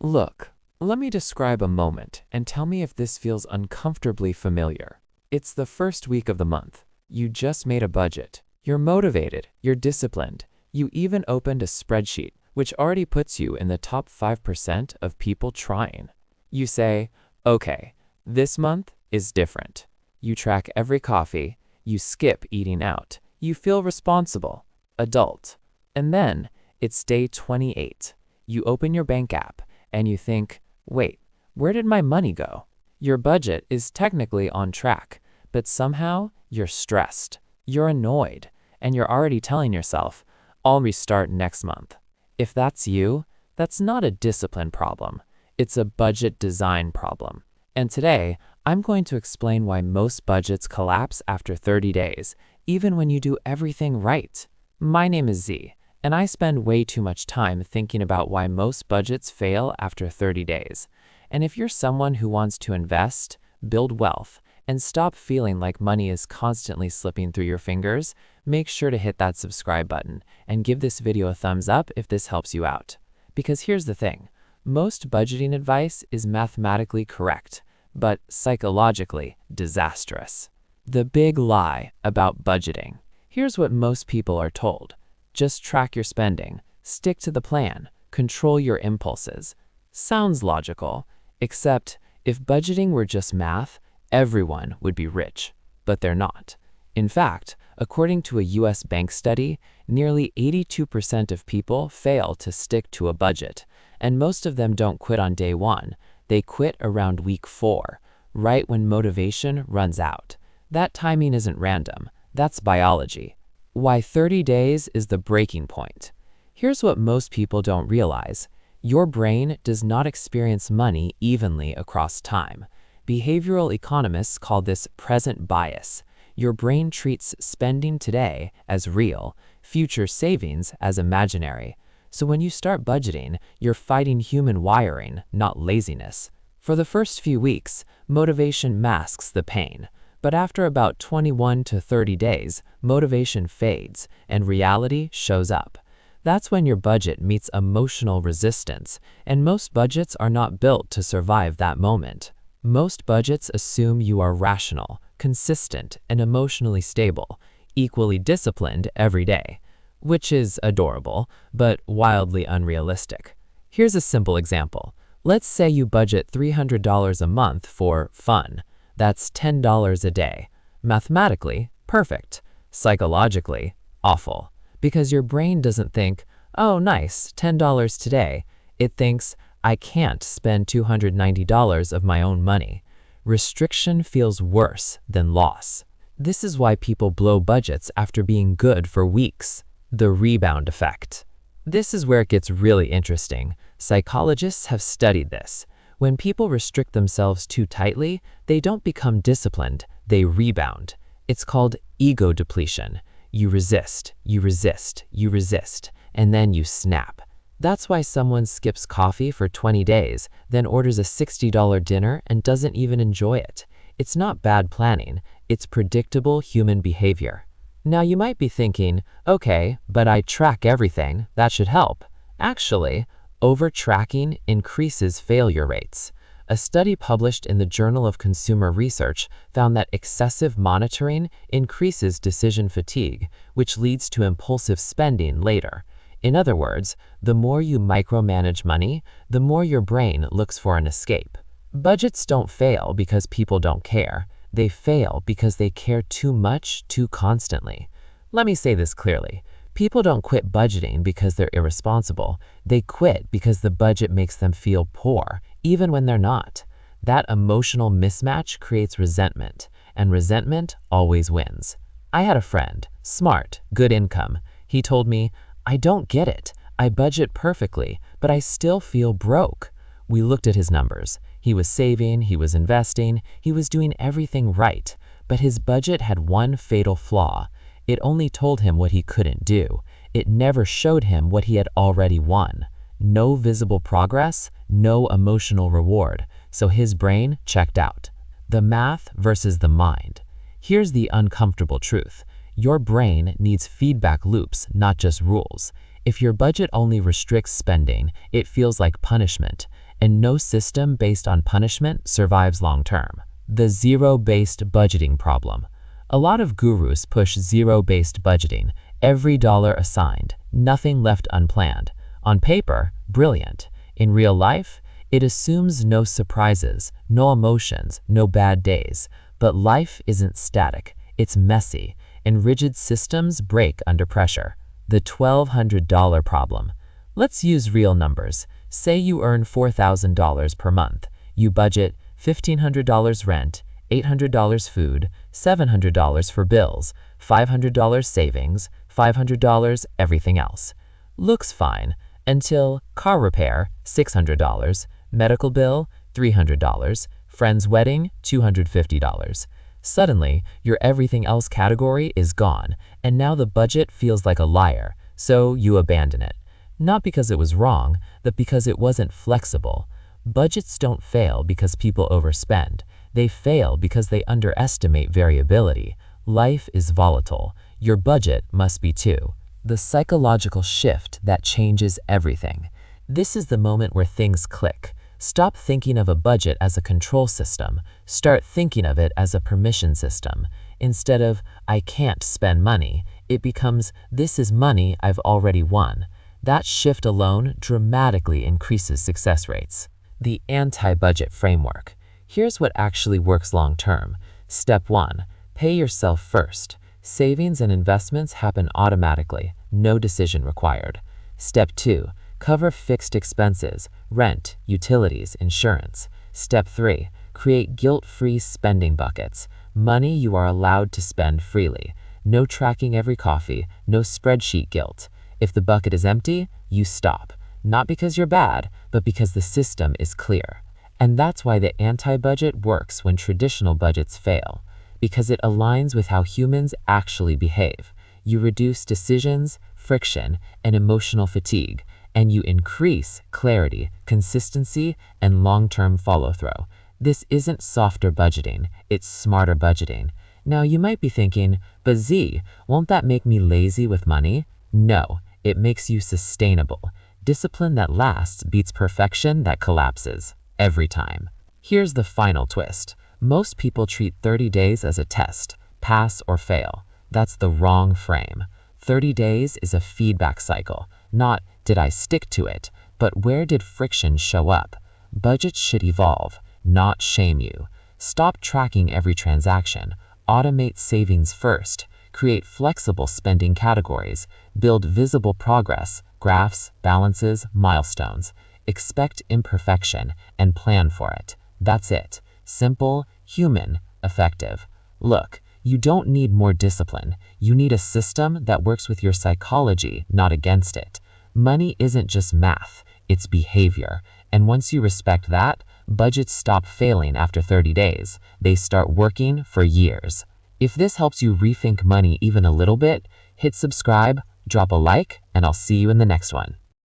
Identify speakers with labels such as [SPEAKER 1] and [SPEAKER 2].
[SPEAKER 1] Look, let me describe a moment and tell me if this feels uncomfortably familiar. It's the first week of the month. You just made a budget. You're motivated, you're disciplined. You even opened a spreadsheet, which already puts you in the top 5% of people trying. You say, okay, this month is different. You track every coffee, you skip eating out, you feel responsible, adult. And then it's day 28. You open your bank app and you think, wait, where did my money go? Your budget is technically on track, but somehow you're stressed, you're annoyed, and you're already telling yourself, I'll restart next month. If that's you, that's not a discipline problem. It's a budget design problem. And today, I'm going to explain why most budgets collapse after 30 days, even when you do everything right. My name is Z, and I spend way too much time thinking about why most budgets fail after 30 days. And if you're someone who wants to invest, build wealth, and stop feeling like money is constantly slipping through your fingers, make sure to hit that subscribe button and give this video a thumbs up if this helps you out. Because here's the thing, most budgeting advice is mathematically correct, but psychologically disastrous. The big lie about budgeting. Here's what most people are told. Just track your spending, stick to the plan, control your impulses. Sounds logical, except if budgeting were just math, everyone would be rich, but they're not. In fact, according to a US bank study, nearly 82% of people fail to stick to a budget, and most of them don't quit on day 1. They quit around week 4, right when motivation runs out. That timing isn't random, that's biology. Why 30 days is the breaking point. Here's what most people don't realize. Your brain does not experience money evenly across time. Behavioral economists call this present bias. Your brain treats spending today as real, future savings as imaginary. So when you start budgeting, you're fighting human wiring, not laziness. For the first few weeks, motivation masks the pain. But after about 21 to 30 days, motivation fades and reality shows up. That's when your budget meets emotional resistance, and most budgets are not built to survive that moment. Most budgets assume you are rational, consistent, and emotionally stable, equally disciplined every day, which is adorable, but wildly unrealistic. Here's a simple example. Let's say you budget $300 a month for fun. That's $10 a day. Mathematically, perfect. Psychologically, awful. Because your brain doesn't think, oh nice, $10 today. It thinks, I can't spend $290 of my own money. Restriction feels worse than loss. This is why people blow budgets after being good for weeks. The rebound effect. This is where it gets really interesting. Psychologists have studied this. When people restrict themselves too tightly, they don't become disciplined, they rebound. It's called ego depletion. You resist, you resist, you resist, and then you snap. That's why someone skips coffee for 20 days, then orders a $60 dinner and doesn't even enjoy it. It's not bad planning, it's predictable human behavior. Now you might be thinking, okay, but I track everything, that should help. Actually, over-tracking increases failure rates. A study published in the Journal of Consumer Research found that excessive monitoring increases decision fatigue, which leads to impulsive spending later. In other words, the more you micromanage money, the more your brain looks for an escape. Budgets don't fail because people don't care. They fail because they care too much, too constantly. Let me say this clearly. People don't quit budgeting because they're irresponsible. They quit because the budget makes them feel poor, even when they're not. That emotional mismatch creates resentment, and resentment always wins. I had a friend, smart, good income. He told me, I don't get it. I budget perfectly, but I still feel broke. We looked at his numbers. He was saving, he was investing, he was doing everything right, but his budget had one fatal flaw. It only told him what he couldn't do. It never showed him what he had already won. No visible progress, no emotional reward, so his brain checked out. The math versus the mind. Here's the uncomfortable truth. Your brain needs feedback loops, not just rules. If your budget only restricts spending, it feels like punishment. and no system based on punishment survives long term. The zero-based budgeting problem. A lot of gurus push zero-based budgeting, every dollar assigned, nothing left unplanned. On paper, brilliant. In real life, it assumes no surprises, no emotions, no bad days. But life isn't static, it's messy, and rigid systems break under pressure. The $1,200 problem. Let's use real numbers. Say you earn $4,000 per month. You budget $1,500 rent, $800 food, $700 for bills, $500 savings, $500 everything else. Looks fine until car repair, $600, medical bill, $300, friend's wedding, $250. Suddenly, your everything else category is gone, and now the budget feels like a liar, so you abandon it. Not because it was wrong, but because it wasn't flexible. Budgets don't fail because people overspend. They fail because they underestimate variability. Life is volatile. Your budget must be too. The psychological shift that changes everything. This is the moment where things click. Stop thinking of a budget as a control system. Start thinking of it as a permission system. Instead of, I can't spend money, it becomes, this is money I've already won. That shift alone dramatically increases success rates. The anti-budget framework. Here's what actually works long-term. Step 1. Pay yourself first. Savings and investments happen automatically, no decision required. Step 2. Cover fixed expenses, rent, utilities, insurance. Step 3. Create guilt-free spending buckets, money you are allowed to spend freely. No tracking every coffee, no spreadsheet guilt. If the bucket is empty, you stop. Not because you're bad, but because the system is clear. And that's why the anti-budget works when traditional budgets fail, because it aligns with how humans actually behave. You reduce decisions, friction, and emotional fatigue, and you increase clarity, consistency, and long-term follow-through. This isn't softer budgeting, it's smarter budgeting. Now you might be thinking, but Z, won't that make me lazy with money? No, it makes you sustainable. Discipline that lasts beats perfection that collapses, every time. Here's the final twist. Most people treat 30 days as a test, pass or fail. That's the wrong frame. 30 days is a feedback cycle, not did I stick to it, but where did friction show up? Budgets should evolve, not shame you. Stop tracking every transaction. Automate savings first. Create flexible spending categories. Build visible progress, graphs, balances, milestones. Expect imperfection and plan for it. That's it. Simple, human, effective. Look, you don't need more discipline. You need a system that works with your psychology, not against it. Money isn't just math, it's behavior. And once you respect that, budgets stop failing after 30 days. They start working for years. If this helps you rethink money even a little bit, hit subscribe, drop a like, and I'll see you in the next one.